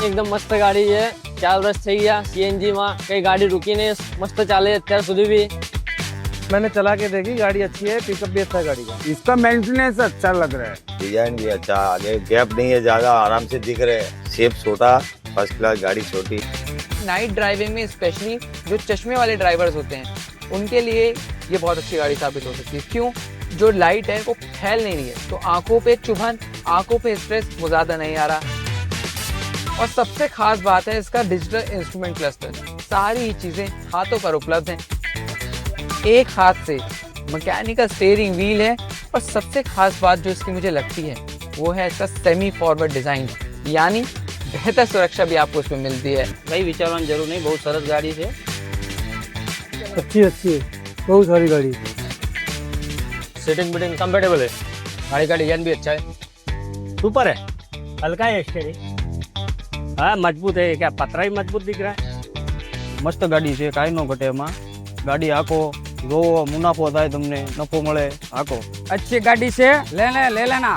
એકદમ મસ્ત ગાડી છે, 4 વર્ષ થઈ ગયા, સીએનજી માં કઈ ગાડી રૂકી નહીં, મસ્ત ચાલે અત્યાર સુધી भी। मैंने चला के देखी, गाड़ी अच्छी है, पिकअप भी अच्छा है गाड़ी का। इसका मेंटेनेंस अच्छा लग रहा है, डिजाइन भी अच्छा, आगे गैप नहीं है ज्यादा, आराम से दिख रहे हैं, शेप छोटा, फर्स्ट क्लास गाड़ी छोटी। नाइट ड्राइविंग में स्पेशली जो चश्मे वाले ड्राइवर्स होते हैं उनके लिए ये बहुत अच्छी गाड़ी साबित हो सकती है। क्यों? जो लाइट है वो फैल नहीं रही है, तो आंखों पे चुभन, आंखों पे स्ट्रेस वो ज्यादा नहीं आ रहा। और सबसे खास बात है इसका डिजिटल इंस्ट्रूमेंट क्लस्टर। सारी ही चीजें हाथों पर उपलब्ध हैं, एक हाथ से मैकेनिकल स्टीयरिंग व्हील है। और सबसे खास बात जो इसकी मुझे लगती है वो है इसका सेमी फॉरवर्ड डिजाइन, यानी बेहतर सुरक्षा भी आपको इसमें मिलती है। કઈ વિચારવાની જરૂર નહીં, બહુ સરસ ગાડી છે। अच्छी है, बहुत सारी गाड़ी। सीटिंग बीटिंग कंफर्टेबल है, गाड़ी का डिजाइन भी अच्छा है, सुपर है, हल्का है स्टीयरिंग, हाँ मजबूत है, क्या पतरा ही मजबूत दिख रहा है। मस्त गाड़ी है, काई नो घटे एमां। गाड़ी आको जो मुनाफो थाय तमने नफो मळे आको। अच्छी गाड़ी से ले लेना।